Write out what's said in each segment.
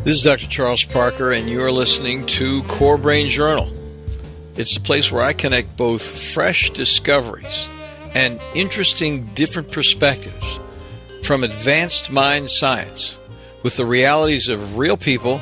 This is Dr. Charles Parker, and you're listening to Core Brain Journal. It's a place where I connect both fresh discoveries and interesting different perspectives from advanced mind science with the realities of real people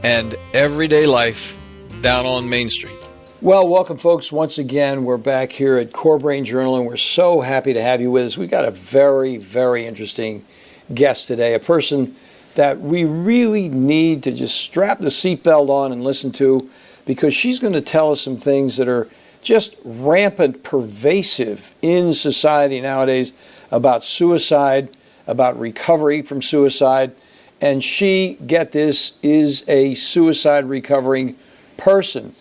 and everyday life down on Main Street. Well, welcome, folks. Once again, we're back here at Core Brain Journal, and we're so happy to have you with us. We've got a very, very interesting guest today, a person that we really need to just strap the seatbelt on and listen to, because she's going to tell us some things that are just rampant, pervasive in society nowadays about suicide, about recovery from suicide. And she, get this, is a suicide recovering person.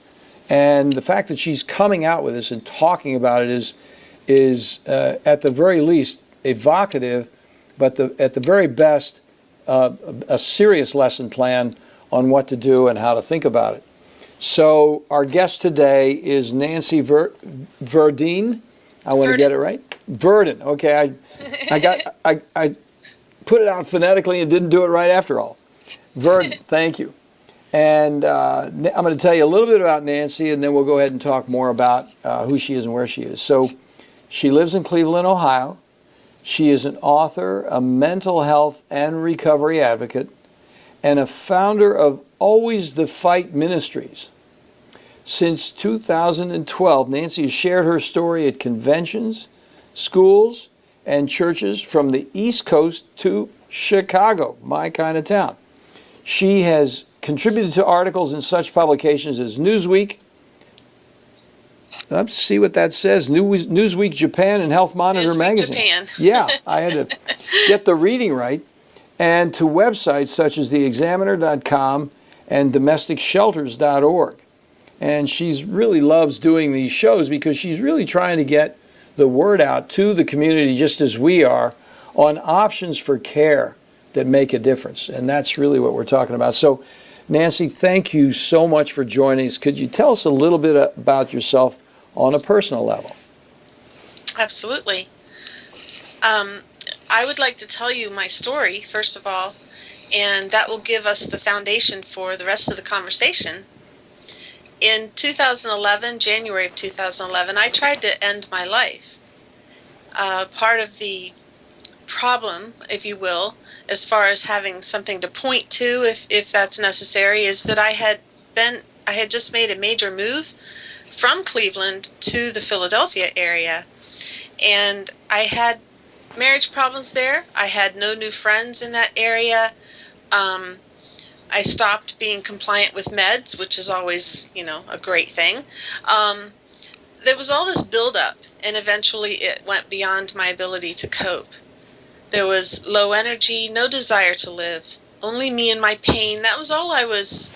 And the fact that she's coming out with this and talking about it is at the very least evocative, but at the very best, a serious lesson plan on what to do and how to think about it. So our guest today is Nancy Virden. I want to get it right. Virden. Okay, I put it out phonetically and didn't do it right after all. Virden. Thank you. And I'm going to tell you a little bit about Nancy, and then we'll go ahead and talk more about who she is and where she is. So she lives in Cleveland, Ohio. She is an author, a mental health and recovery advocate, and a founder of Always the Fight Ministries. Since 2012, Nancy has shared her story at conventions, schools, and churches from the East Coast to Chicago, my kind of town. She has contributed to articles in such publications as Newsweek, let's see what that says, Newsweek Japan and Health Monitor Newsweek magazine. Japan. Yeah, I had to get the reading right. And to websites such as theexaminer.com and domesticshelters.org. And she really loves doing these shows because she's really trying to get the word out to the community, just as we are, on options for care that make a difference. And that's really what we're talking about. So, Nancy, thank you so much for joining us. Could you tell us a little bit about yourself on a personal level? Absolutely. I would like to tell you my story, first of all, and that will give us the foundation for the rest of the conversation. In 2011, January of 2011, I tried to end my life. Part of the problem, if you will, as far as having something to point to, if that's necessary, is that I had just made a major move from Cleveland to the Philadelphia area, and I had marriage problems there. I had no new friends in that area. I stopped being compliant with meds, which is always, a great thing. There was all this buildup, and eventually it went beyond my ability to cope. There was low energy, no desire to live, only me and my pain. That was all I was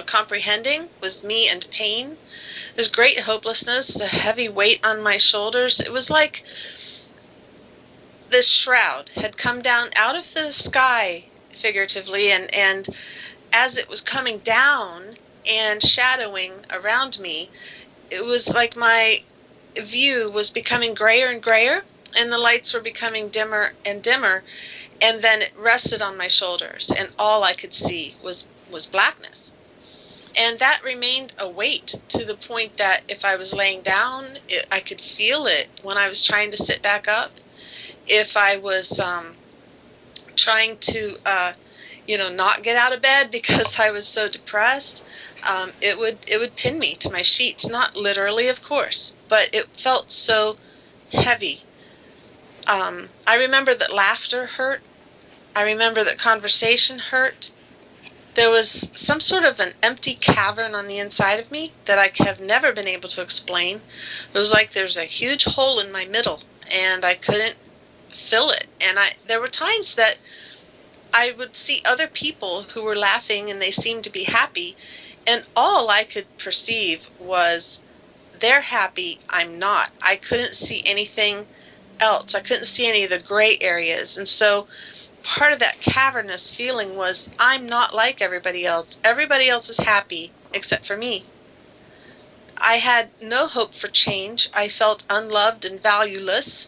comprehending, was me and pain. There's great hopelessness, a heavy weight on my shoulders. It was like this shroud had come down out of the sky, figuratively, and as it was coming down and shadowing around me, it was like my view was becoming grayer and grayer, and the lights were becoming dimmer and dimmer, and then it rested on my shoulders, and all I could see was blackness. And that remained a weight to the point that if I was laying down, I could feel it when I was trying to sit back up. If I was trying to, not get out of bed because I was so depressed, it would pin me to my sheets. Not literally, of course, but it felt so heavy. I remember that laughter hurt. I remember that conversation hurt. There was some sort of an empty cavern on the inside of me that I have never been able to explain. It was like there's a huge hole in my middle, and I couldn't fill it. And there were times that I would see other people who were laughing and they seemed to be happy, and all I could perceive was they're happy, I'm not. I couldn't see anything else. I couldn't see any of the gray areas. And so part of that cavernous feeling was, I'm not like everybody else. Everybody else is happy except for me. I had no hope for change. I felt unloved and valueless,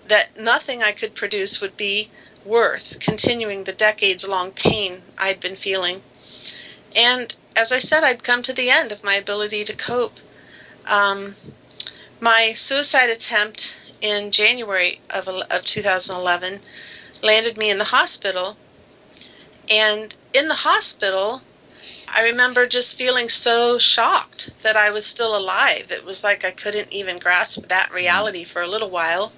that nothing I could produce would be worth continuing the decades-long pain I'd been feeling. And as I said, I'd come to the end of my ability to cope. My suicide attempt in January of 2011 landed me in the hospital. And in the hospital, I remember just feeling so shocked that I was still alive. It was like I couldn't even grasp that reality for a little while.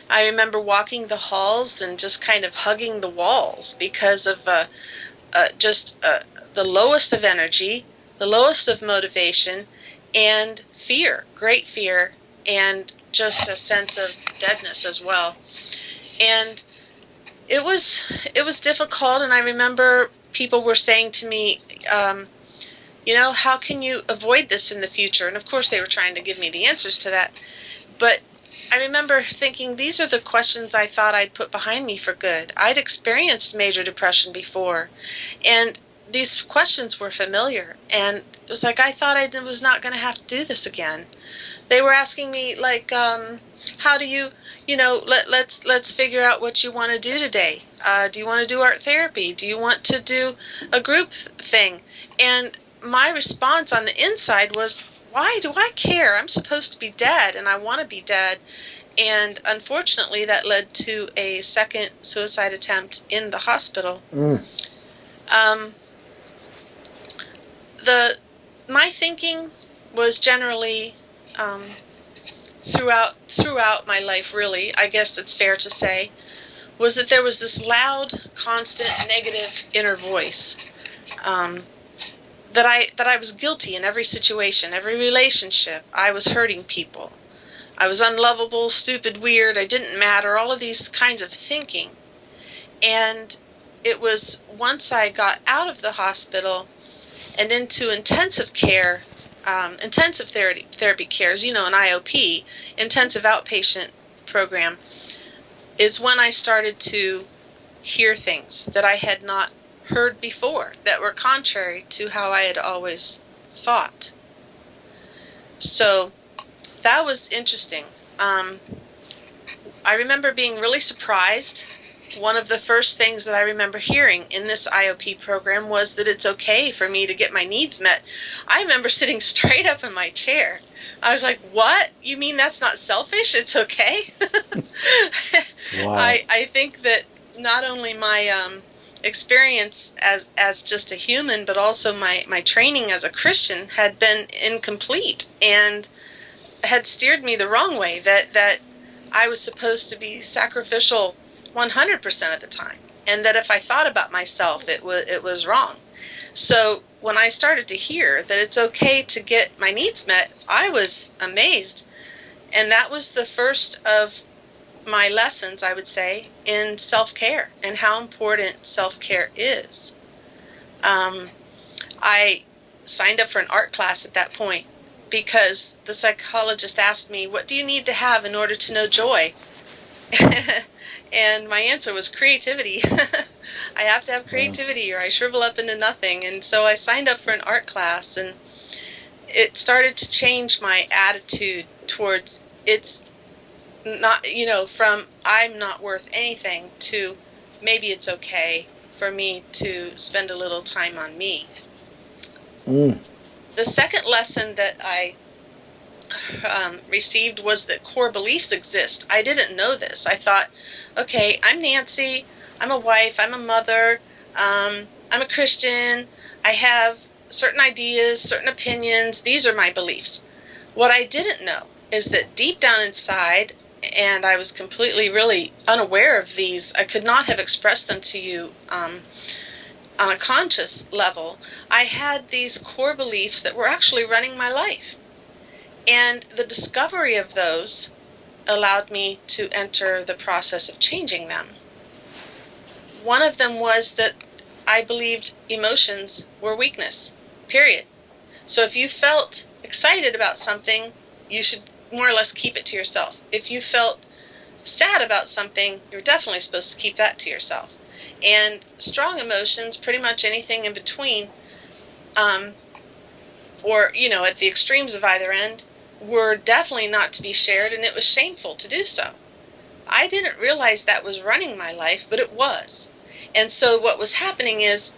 I remember walking the halls and just kind of hugging the walls because of the lowest of energy, the lowest of motivation, and fear, great fear, and just a sense of deadness as well. And it was difficult, and I remember people were saying to me, how can you avoid this in the future? And of course they were trying to give me the answers to that. But I remember thinking, these are the questions I thought I'd put behind me for good. I'd experienced major depression before, and these questions were familiar. And it was like I thought I was not going to have to do this again. They were asking me, like, how do you, let's figure out what you want to do today. Do you want to do art therapy? Do you want to do a group thing? And my response on the inside was, why do I care? I'm supposed to be dead, and I want to be dead. And unfortunately, that led to a second suicide attempt in the hospital. My thinking was generally throughout my life, really, I guess it's fair to say, was that there was this loud, constant, negative inner voice. That I was guilty in every situation, every relationship. I was hurting people. I was unlovable, stupid, weird, I didn't matter, all of these kinds of thinking. And it was once I got out of the hospital and into intensive care, intensive therapy cares, an IOP, intensive outpatient program, is when I started to hear things that I had not heard before, that were contrary to how I had always thought. So that was interesting. I remember being really surprised. One of the first things that I remember hearing in this IOP program was that it's okay for me to get my needs met. I remember sitting straight up in my chair. I was like, what? You mean that's not selfish? It's okay? Wow. I think that not only my experience as just a human, but also my training as a Christian had been incomplete and had steered me the wrong way, that I was supposed to be sacrificial 100% of the time, and that if I thought about myself, it was wrong. So when I started to hear that it's okay to get my needs met, I was amazed. And that was the first of my lessons, I would say, in self-care and how important self-care is. I signed up for an art class at that point because the psychologist asked me, what do you need to have in order to know joy? And my answer was creativity. I have to have creativity or I shrivel up into nothing. And so I signed up for an art class, and it started to change my attitude towards it's not, from I'm not worth anything to maybe it's okay for me to spend a little time on me. The second lesson that I received was that core beliefs exist. I didn't know this. I thought, okay, I'm Nancy, I'm a wife, I'm a mother, I'm a Christian, I have certain ideas, certain opinions, these are my beliefs. What I didn't know is that deep down inside, and I was completely really unaware of these, I could not have expressed them to you on a conscious level, I had these core beliefs that were actually running my life. And the discovery of those allowed me to enter the process of changing them. One of them was that I believed emotions were weakness, period. So if you felt excited about something, you should more or less keep it to yourself. If you felt sad about something, you're definitely supposed to keep that to yourself. And strong emotions, pretty much anything in between, or, at the extremes of either end, were definitely not to be shared, and it was shameful to do so. I didn't realize that was running my life, but it was. And so what was happening is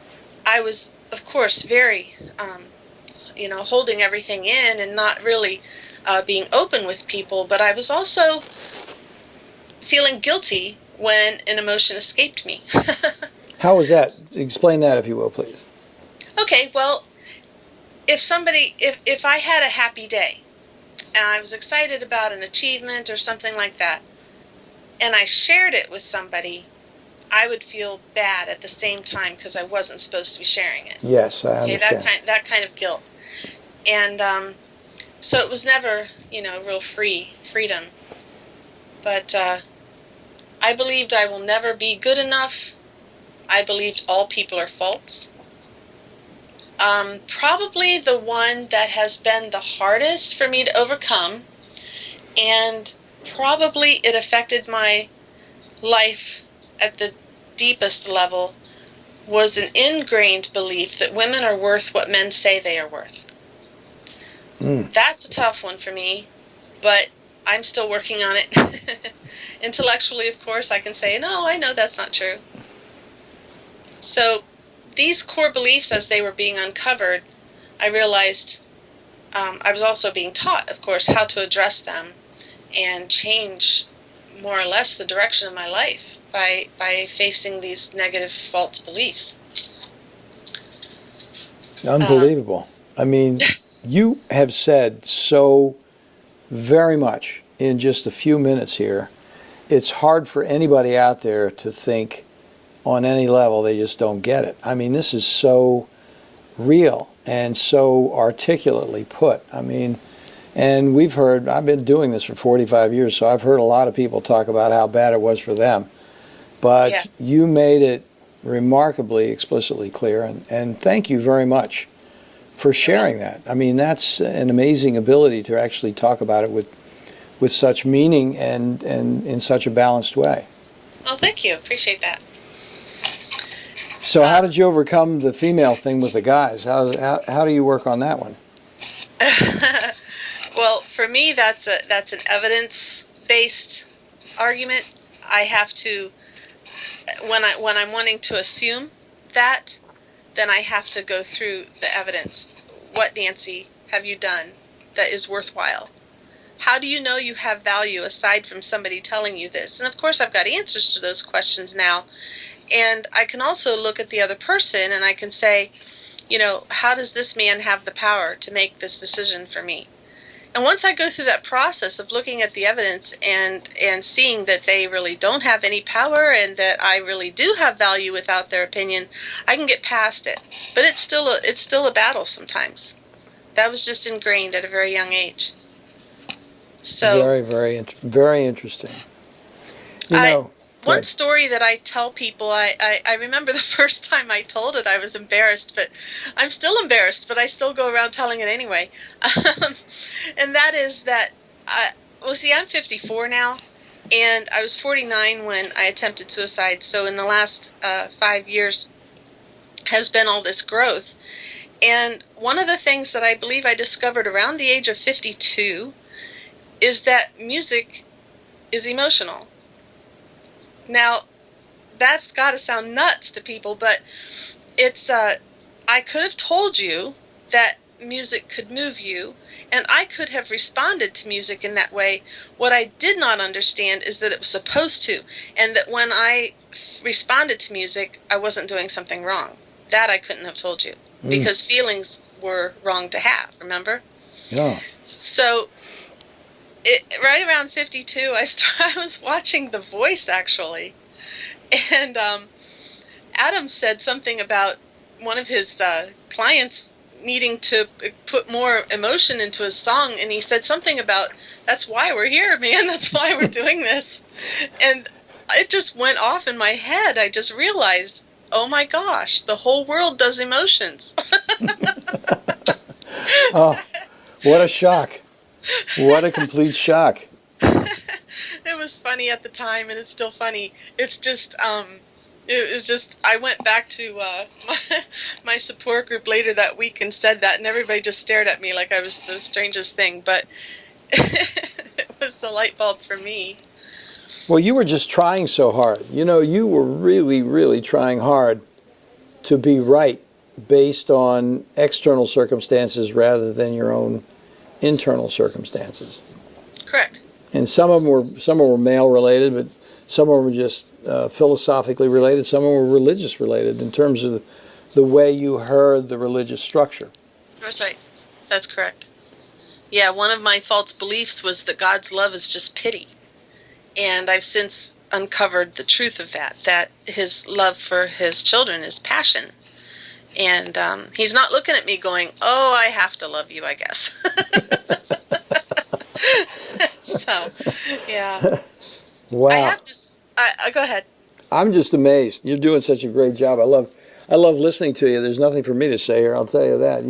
I was, of course, very, holding everything in and not really being open with people, but I was also feeling guilty when an emotion escaped me. How was that? Explain that, if you will, please. Okay, well, if I had a happy day and I was excited about an achievement or something like that, and I shared it with somebody, I would feel bad at the same time because I wasn't supposed to be sharing it. Yes, I understand. That kind of guilt, and so it was never, real freedom. But I believed I will never be good enough. I believed all people are false. Probably the one that has been the hardest for me to overcome, and probably it affected my life at the deepest level, was an ingrained belief that women are worth what men say they are worth. That's a tough one for me, but I'm still working on it. Intellectually, of course, I can say, no, I know that's not true. So these core beliefs, as they were being uncovered, I realized I was also being taught, of course, how to address them and change more or less the direction of my life by facing these negative false beliefs. Unbelievable. I mean, you have said so very much in just a few minutes here. It's hard for anybody out there to think on any level. They just don't get it. I mean, this is so real and so articulately put. I mean, and I've been doing this for 45 years, so I've heard a lot of people talk about how bad it was for them. But you made it remarkably explicitly clear, and thank you very much for sharing that. I mean, that's an amazing ability to actually talk about it with such meaning and in such a balanced way. Well, thank you. Appreciate that. So how did you overcome the female thing with the guys? How do you work on that one? Well, for me, that's an evidence-based argument. I have to, when I'm wanting to assume that, then I have to go through the evidence. What, Nancy, have you done that is worthwhile? How do you know you have value aside from somebody telling you this? And of course, I've got answers to those questions now. And I can also look at the other person and I can say, how does this man have the power to make this decision for me? And once I go through that process of looking at the evidence and seeing that they really don't have any power and that I really do have value without their opinion, I can get past it. But it's still a battle sometimes. That was just ingrained at a very young age. So very, very, very interesting. One story that I tell people, I remember the first time I told it, I was embarrassed, but I'm still embarrassed, but I still go around telling it anyway. And that is that, I'm 54 now, and I was 49 when I attempted suicide, so in the last 5 years has been all this growth. And one of the things that I believe I discovered around the age of 52 is that music is emotional. Now, that's got to sound nuts to people, but it's, I could have told you that music could move you, and I could have responded to music in that way. What I did not understand is that it was supposed to, and that when I responded to music, I wasn't doing something wrong. That I couldn't have told you, because feelings were wrong to have, remember? Yeah. So right around 52, I was watching The Voice, actually, and Adam said something about one of his clients needing to put more emotion into his song, and he said something about, that's why we're here, man, that's why we're doing this. And it just went off in my head. I just realized, oh my gosh, the whole world does emotions. Oh, what a shock. What a complete shock. It was funny at the time, and it's still funny. It's just, it was just, I went back to my support group later that week and said that, and everybody just stared at me like I was the strangest thing, but it was the light bulb for me. Well, you were just trying so hard. You were really, really trying hard to be right based on external circumstances rather than your own internal circumstances. Correct. And some of them were male related, but some of them were just philosophically related. Some of them were religious related in terms of the way you heard the religious structure. That's right. That's correct. Yeah, one of my false beliefs was that God's love is just pity. And I've since uncovered the truth of that his love for his children is passion. And he's not looking at me going, oh, I have to love you, I guess. So, yeah. Wow. I have to, go ahead. I'm just amazed. You're doing such a great job. I love listening to you. There's nothing for me to say here, I'll tell you that.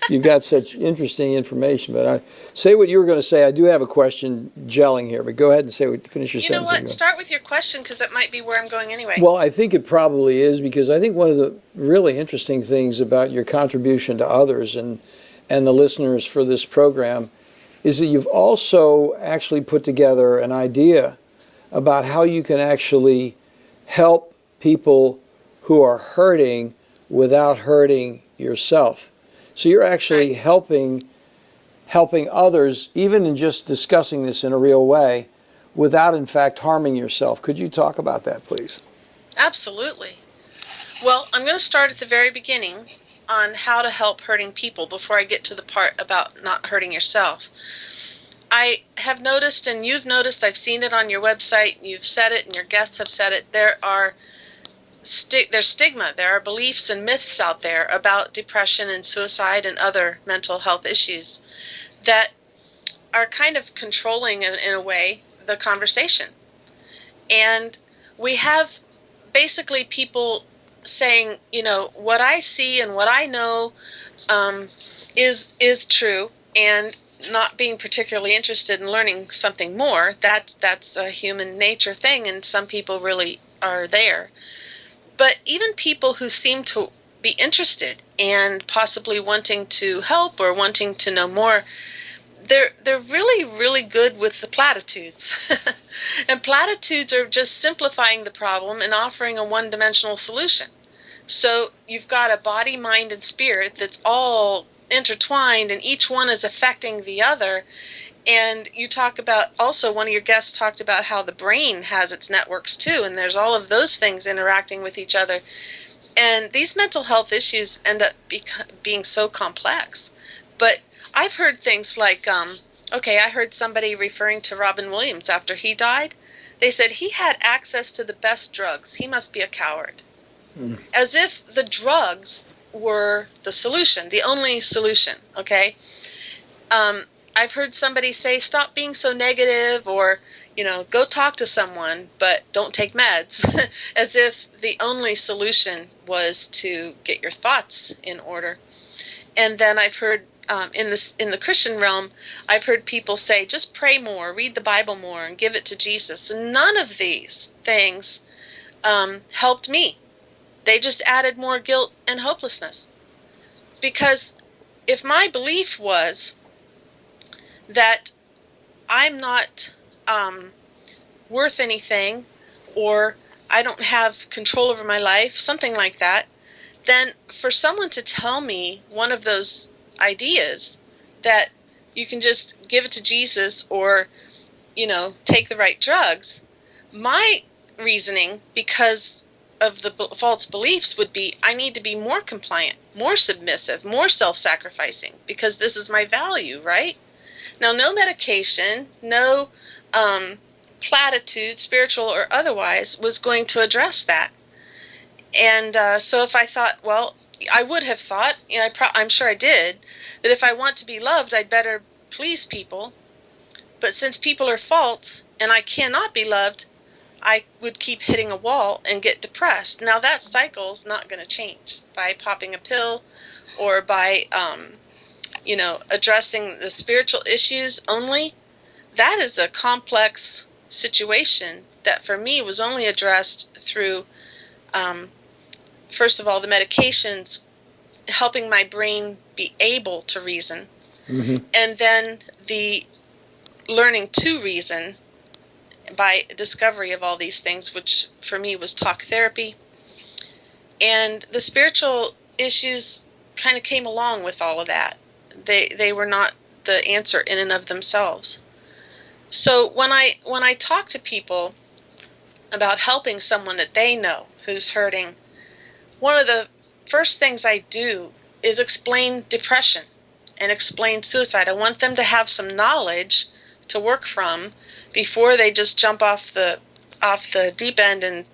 You've got such interesting information. But say what you were going to say. I do have a question gelling here, but go ahead and finish your sentence. You know what? Start with your question, because that might be where I'm going anyway. Well, I think it probably is, because I think one of the really interesting things about your contribution to others and the listeners for this program is that you've also actually put together an idea about how you can actually help people who are hurting without hurting yourself. So you're actually helping others, even in just discussing this in a real way, without in fact harming yourself. Could you talk about that, please? Absolutely. Well, I'm going to start at the very beginning on how to help hurting people before I get to the part about not hurting yourself. I have noticed, and you've noticed, I've seen it on your website, you've said it, and your guests have said it, there's stigma, there are beliefs and myths out there about depression and suicide and other mental health issues that are kind of controlling, in a way, the conversation. And we have basically people saying, what I see and what I know is true, and not being particularly interested in learning something more. That's a human nature thing, and some people really are there. But even people who seem to be interested and possibly wanting to help or wanting to know more, they're really, really good with the platitudes. And platitudes are just simplifying the problem and offering a one-dimensional solution. So you've got a body, mind, and spirit that's all intertwined, and each one is affecting the other. And you talk about, also one of your guests talked about how the brain has its networks too, and there's all of those things interacting with each other. And these mental health issues end up being so complex. But I've heard things like, I heard somebody referring to Robin Williams after he died. They said he had access to the best drugs. He must be a coward. As if the drugs were the solution, the only solution, okay? I've heard somebody say, stop being so negative, or, go talk to someone, but don't take meds, as if the only solution was to get your thoughts in order. And then I've heard, in the Christian realm, I've heard people say, just pray more, read the Bible more, and give it to Jesus. And none of these things helped me. They just added more guilt and hopelessness. Because if my belief was that I'm not worth anything, or I don't have control over my life, something like that, then for someone to tell me one of those ideas, that you can just give it to Jesus or, take the right drugs, my reasoning, because of the false beliefs, would be I need to be more compliant, more submissive, more self-sacrificing, because this is my value, right? Now, no medication, no platitude, spiritual or otherwise, was going to address that. And so if I thought, I would have thought, I'm sure I did, that if I want to be loved, I'd better please people. But since people are false and I cannot be loved, I would keep hitting a wall and get depressed. Now, that cycle's not going to change by popping a pill or by addressing the spiritual issues only. That is a complex situation that for me was only addressed through, first of all, the medications helping my brain be able to reason, and then the learning to reason by discovery of all these things, which for me was talk therapy. And the spiritual issues kind of came along with all of that. They were not the answer in and of themselves. So when I talk to people about helping someone that they know who's hurting, one of the first things I do is explain depression and explain suicide. I want them to have some knowledge to work from before they just jump off the deep end and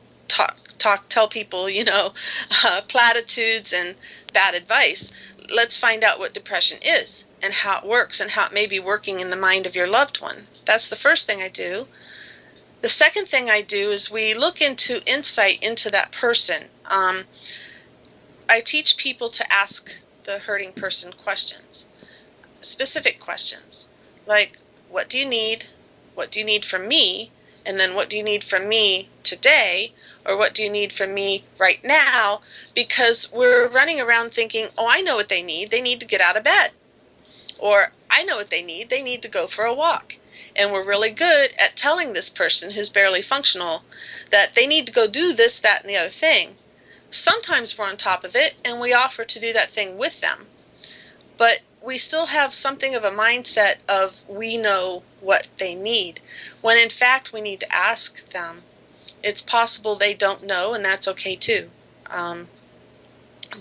tell people, platitudes and bad advice. Let's find out what depression is and how it works and how it may be working in the mind of your loved one. That's the first thing I do. The second thing I do is we look into insight into that person. I teach people to ask the hurting person questions, specific questions, like, what do you need? What do you need from me? And then what do you need from me today? Or what do you need from me right now? Because we're running around thinking, oh, I know what they need. They need to get out of bed. Or I know what they need. They need to go for a walk. And we're really good at telling this person who's barely functional that they need to go do this, that, and the other thing. Sometimes we're on top of it and we offer to do that thing with them. But we still have something of a mindset of we know what they need, when in fact we need to ask them. It's possible they don't know, and that's okay too.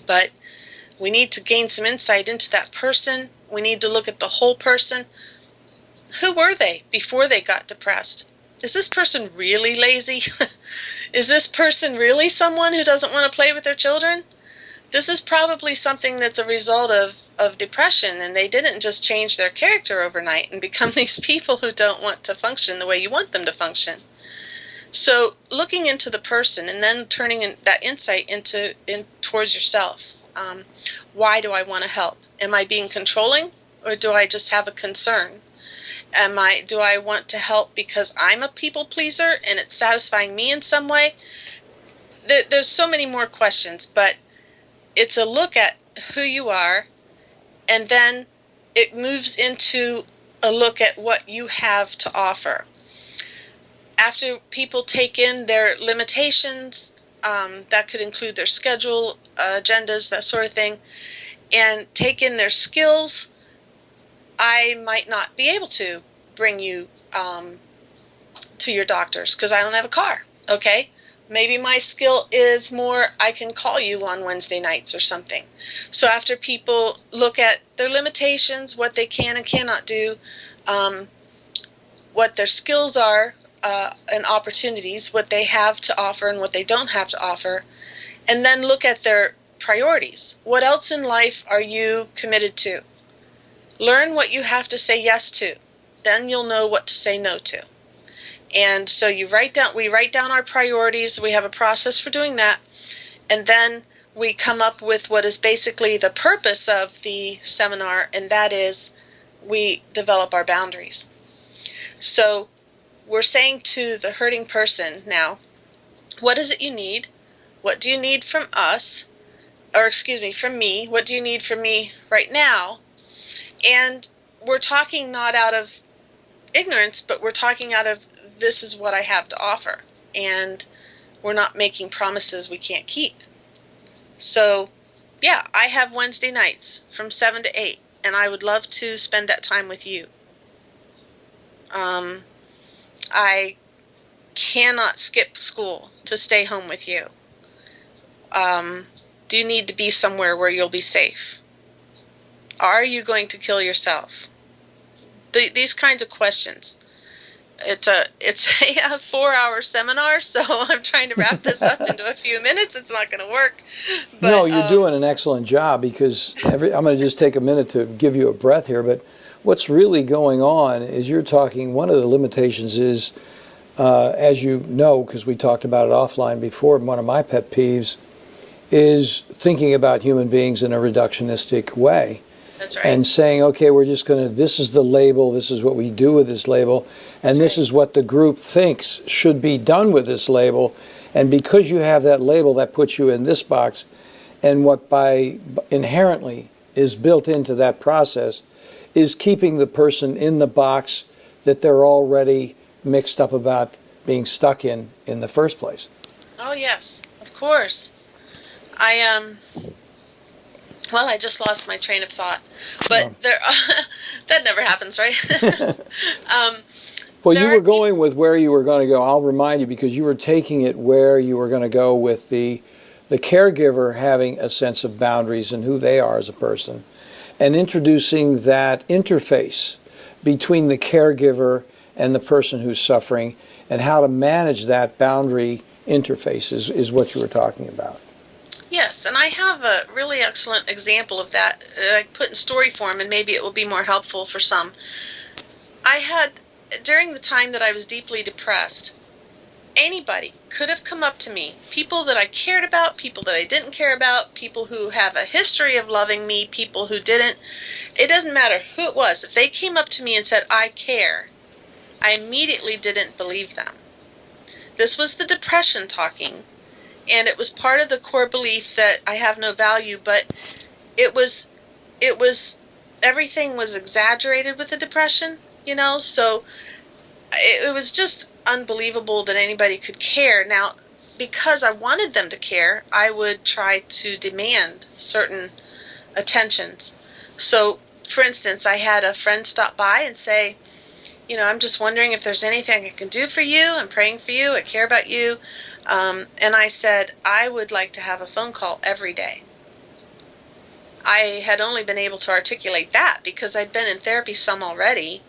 But we need to gain some insight into that person. We need to look at the whole person. Who were they before they got depressed? Is this person really lazy? Is this person really someone who doesn't want to play with their children? This is probably something that's a result of depression, and they didn't just change their character overnight and become these people who don't want to function the way you want them to function. So looking into the person and then turning that insight towards yourself. Why do I want to help? Am I being controlling, or do I just have a concern? Do I want to help because I'm a people pleaser and it's satisfying me in some way? There's so many more questions, but it's a look at who you are, and then it moves into a look at what you have to offer. After people take in their limitations, that could include their schedule, agendas, that sort of thing, and take in their skills, I might not be able to bring you to your doctors because I don't have a car, okay? Maybe my skill is more I can call you on Wednesday nights or something. So after people look at their limitations, what they can and cannot do, what their skills are and opportunities, what they have to offer and what they don't have to offer, and then look at their priorities. What else in life are you committed to? Learn what you have to say yes to. Then you'll know what to say no to. And so we write down our priorities. We have a process for doing that. And then we come up with what is basically the purpose of the seminar, and that is we develop our boundaries. So we're saying to the hurting person now, what is it you need? What do you need from us? Or excuse me, from me. What do you need from me right now? And we're talking not out of ignorance, but we're talking out of this is what I have to offer. And we're not making promises we can't keep. So, yeah, I have Wednesday nights from 7 to 8, and I would love to spend that time with you. I cannot skip school to stay home with you. Do you need to be somewhere where you'll be safe? Are you going to kill yourself? These kinds of questions. It's a 4-hour seminar, so I'm trying to wrap this up into a few minutes. It's not going to work. But, no, you're doing an excellent job, because I'm going to just take a minute to give you a breath here. But what's really going on is you're talking, one of the limitations is, as you know, because we talked about it offline before, one of my pet peeves is thinking about human beings in a reductionistic way. That's right. And saying, okay, we're just going to, this is the label, this is what we do with this label, and this is what the group thinks should be done with this label. And because you have that label, that puts you in this box. And what by inherently is built into that process is keeping the person in the box that they're already mixed up about being stuck in the first place. Oh yes, of course. I well, I just lost my train of thought, but there that never happens, right? Well, There you are were going with where you were going to go. I'll remind you, because you were taking it where you were going to go with the caregiver having a sense of boundaries and who they are as a person, and introducing that interface between the caregiver and the person who's suffering, and how to manage that boundary interface is what you were talking about. Yes, and I have a really excellent example of that I put in story form, and maybe it will be more helpful for some. I had, during the time that I was deeply depressed, anybody could have come up to me, people that I cared about, people that I didn't care about, people who have a history of loving me, people who didn't. It doesn't matter who it was. If they came up to me and said, I care, I immediately didn't believe them. This was the depression talking, and it was part of the core belief that I have no value, but it was, everything was exaggerated with the depression, so it was just unbelievable that anybody could care. Now, because I wanted them to care, I would try to demand certain attentions. So, for instance, I had a friend stop by and say, I'm just wondering if there's anything I can do for you. I'm praying for you. I care about you. And I said, I would like to have a phone call every day. I had only been able to articulate that because I'd been in therapy some already.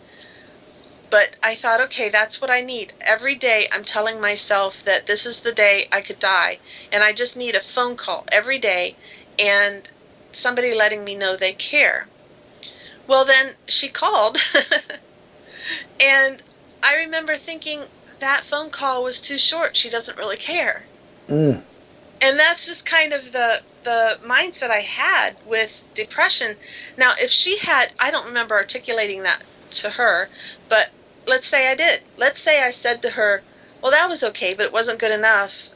But I thought, okay, that's what I need. Every day I'm telling myself that this is the day I could die. And I just need a phone call every day and somebody letting me know they care. Well, then she called. And I remember thinking that phone call was too short. She doesn't really care. And that's just kind of the mindset I had with depression. Now, if she had, I don't remember articulating that to her, but let's say I did. Let's say I said to her, well, that was okay, but it wasn't good enough.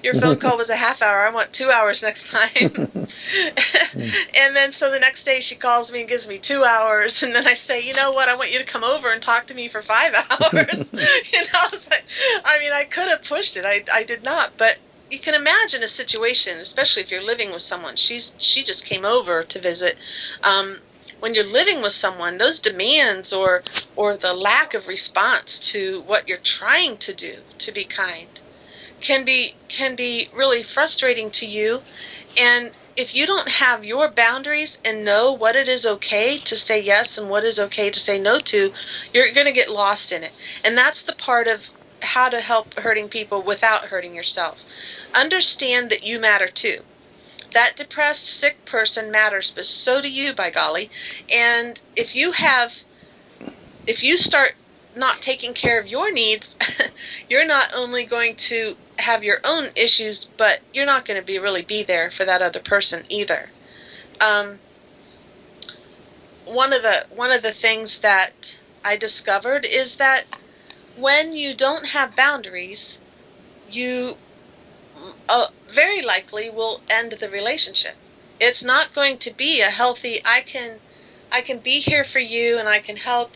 Your phone call was a half hour. I want 2 hours next time. And then so the next day she calls me and gives me 2 hours. And then I say, you know what? I want you to come over and talk to me for 5 hours. I could have pushed it. I did not. But you can imagine a situation, especially if you're living with someone. She just came over to visit. When you're living with someone, those demands or the lack of response to what you're trying to do to be kind can be really frustrating to you. And if you don't have your boundaries and know what it is okay to say yes and what is okay to say no to, you're going to get lost in it. And that's the part of how to help hurting people without hurting yourself. Understand that you matter too. That depressed, sick person matters, but so do you, by golly. And if you start not taking care of your needs, you're not only going to have your own issues, but you're not going to really be there for that other person either. One of the things that I discovered is that when you don't have boundaries, you very likely will end the relationship. It's not going to be a healthy, I can be here for you and I can help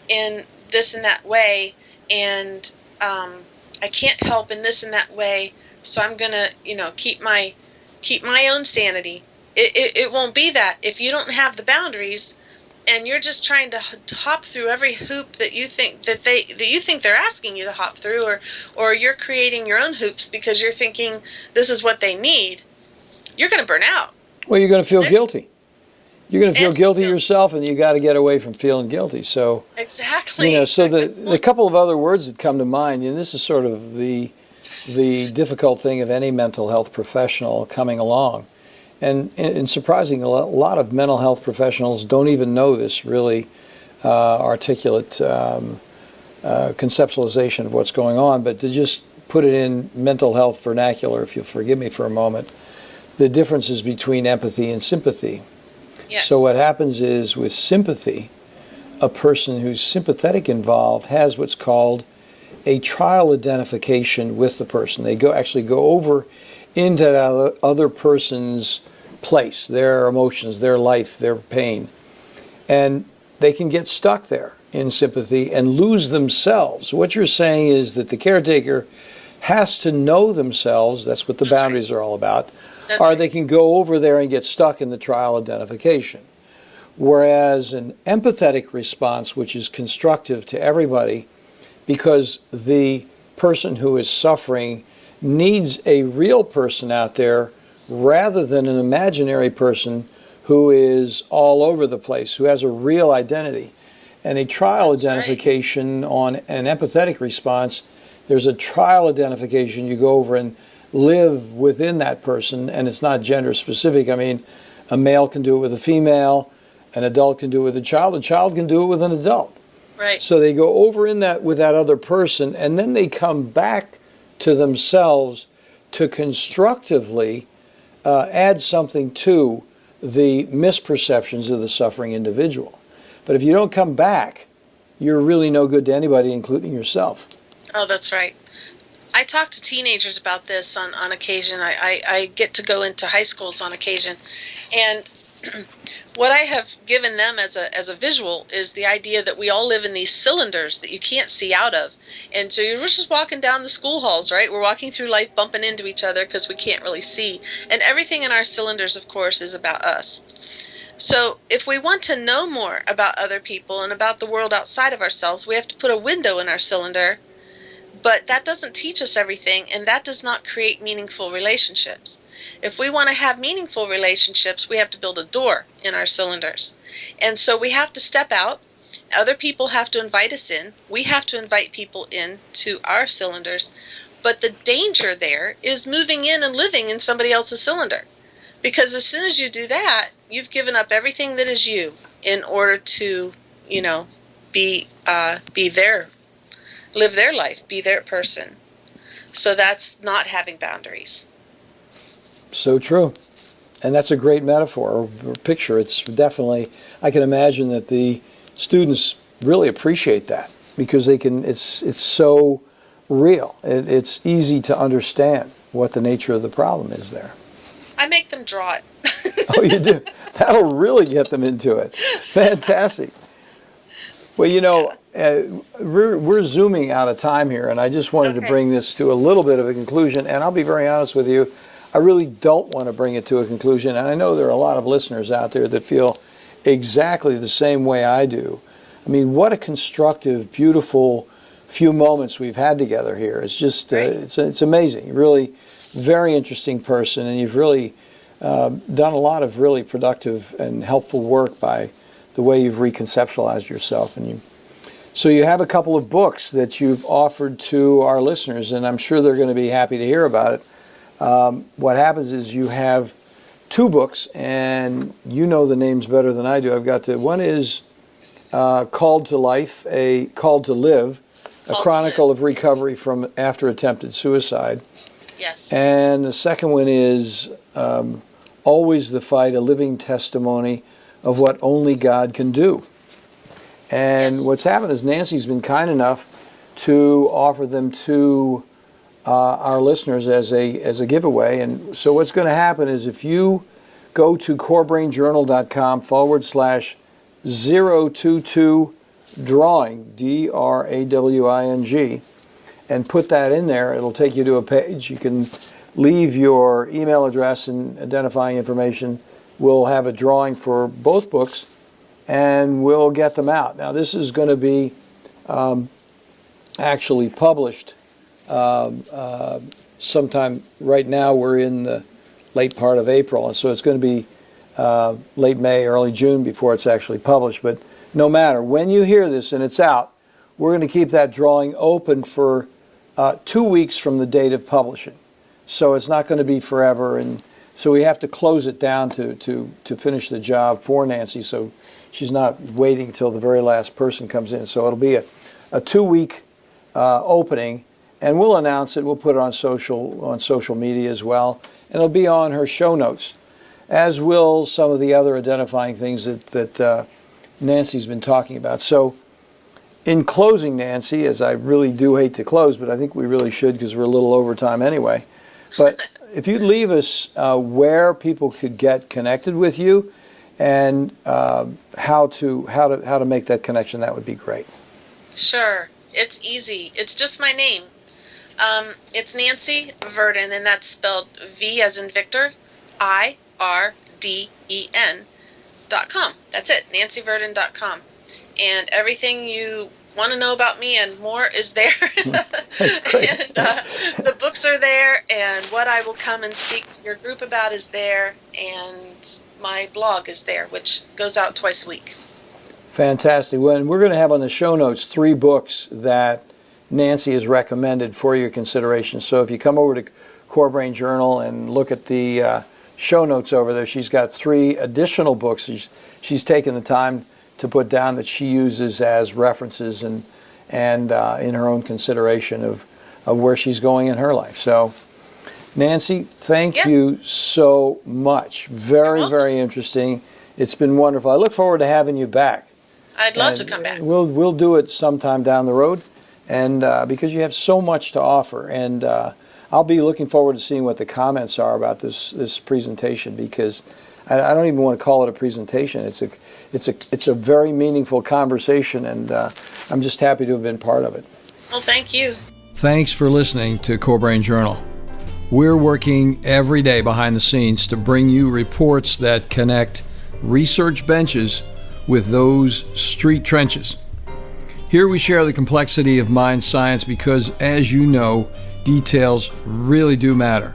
in this and that way, and I can't help in this and that way, so I'm gonna keep my own sanity. It won't be that if you don't have the boundaries and you're just trying to hop through every hoop that you think they're asking you to hop through, or you're creating your own hoops because you're thinking this is what they need. You're going to burn out. Well, you're going to feel guilty. You're going to feel guilty yourself, and you got to get away from feeling guilty. So exactly. So the couple of other words that come to mind, and this is sort of the difficult thing of any mental health professional coming along. And surprisingly, a lot of mental health professionals don't even know this really articulate conceptualization of what's going on. But to just put it in mental health vernacular, if you'll forgive me for a moment, the differences between empathy and sympathy. Yes. So what happens is with sympathy, a person who's sympathetic involved has what's called a trial identification with the person. They actually go over into that other person's place, their emotions, their life, their pain. And they can get stuck there in sympathy and lose themselves. What you're saying is that the caretaker has to know themselves. That's what the boundaries are all about. Or they can go over there and get stuck in the trial identification. Whereas an empathetic response, which is constructive to everybody, because the person who is suffering needs a real person out there rather than an imaginary person who is all over the place, who has a real identity. And a trial identification on an empathetic response, there's a trial identification. You go over and live within that person, and it's not gender specific. I mean, a male can do it with a female, an adult can do it with a child can do it with an adult. Right. So they go over in that with that other person, and then they come back to themselves to constructively add something to the misperceptions of the suffering individual. But if you don't come back, you're really no good to anybody, including yourself. Oh, that's right. I talk to teenagers about this on occasion. I get to go into high schools on occasion. And what I have given them as a visual is the idea that we all live in these cylinders that you can't see out of. And so you're just walking down the school halls, right? We're walking through life bumping into each other because we can't really see. And everything in our cylinders, of course, is about us. So if we want to know more about other people and about the world outside of ourselves, we have to put a window in our cylinder. But that doesn't teach us everything, and that does not create meaningful relationships. If we want to have meaningful relationships, we have to build a door in our cylinders. And so we have to step out. Other people have to invite us in. We have to invite people in to our cylinders. But the danger there is moving in and living in somebody else's cylinder. Because as soon as you do that, you've given up everything that is you in order to, be there, live their life, be their person. So that's not having boundaries. So true. And that's a great metaphor or picture. It's definitely, I can imagine that the students really appreciate that because it's so real. It's easy to understand what the nature of the problem is there. I make them draw it. Oh, you do? That'll really get them into it. Fantastic. Well, we're zooming out of time here, and I just wanted to bring this to a little bit of a conclusion. And I'll be very honest with you, I really don't want to bring it to a conclusion. And I know there are a lot of listeners out there that feel exactly the same way I do. I mean, what a constructive, beautiful few moments we've had together here. It's just, it's amazing. You're really very interesting person, and you've really done a lot of really productive and helpful work by the way you've reconceptualized yourself. So you have a couple of books that you've offered to our listeners, and I'm sure they're going to be happy to hear about it. What happens is you have two books, and you know the names better than I do. One is Called to Life, a Called to Live, a chronicle of recovery from after attempted suicide. Yes. And the second one is Always the Fight, a living testimony of what only God can do. And what's happened is Nancy's been kind enough to offer them to our listeners as a giveaway. And so what's going to happen is if you go to corebrainjournal.com/022 drawing, DRAWING, and put that in there, it'll take you to a page. You can leave your email address and identifying information. We'll have a drawing for both books, and we'll get them out. Now, this is going to be actually published sometime. Right now, we're in the late part of April, and so it's going to be late May, early June before it's actually published. But no matter, when you hear this and it's out, we're going to keep that drawing open for 2 weeks from the date of publishing. So it's not going to be forever, and so we have to close it down to finish the job for Nancy, so she's not waiting till the very last person comes in. So it'll be a 2-week opening, and we'll announce it. We'll put it on social media as well, and it'll be on her show notes, as will some of the other identifying things that Nancy's been talking about. So in closing, Nancy, as I really do hate to close, but I think we really should because we're a little over time anyway, but if you'd leave us where people could get connected with you and how to make that connection, that would be great. Sure. It's easy. It's just my name. It's Nancy Virden, and that's spelled V as in Victor, IRDEN.com. That's it, nancyvirden.com. And everything you want to know about me and more is there. That's great. And the books are there, and what I will come and speak to your group about is there, and my blog is there, which goes out twice a week. Fantastic. Well, and we're going to have on the show notes 3 books that Nancy has recommended for your consideration. So if you come over to Core Brain Journal and look at the show notes over there, she's got 3 additional books she's taken the time to put down that she uses as references and in her own consideration of where she's going in her life. So, Nancy, thank you so much. Very, very interesting. It's been wonderful. I look forward to having you back. I'd love to come back. We'll do it sometime down the road, and because you have so much to offer, and I'll be looking forward to seeing what the comments are about this presentation, because I don't even want to call it a presentation. It's a very meaningful conversation, and I'm just happy to have been part of it. Well, thank you. Thanks for listening to Core Brain Journal. We're working every day behind the scenes to bring you reports that connect research benches with those street trenches. Here we share the complexity of mind science because, as you know, details really do matter.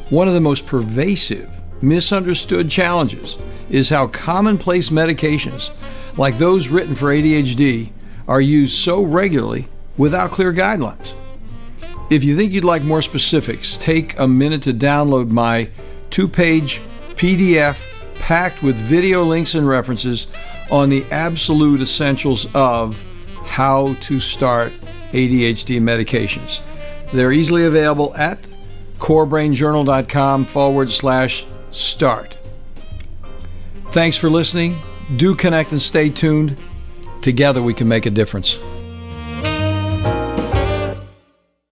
One of the most pervasive, misunderstood challenges is how commonplace medications, like those written for ADHD, are used so regularly without clear guidelines. If you think you'd like more specifics, take a minute to download my 2-page PDF packed with video links and references on the absolute essentials of how to start ADHD medications. They're easily available at corebrainjournal.com/start. Thanks for listening. Do connect and stay tuned. Together we can make a difference.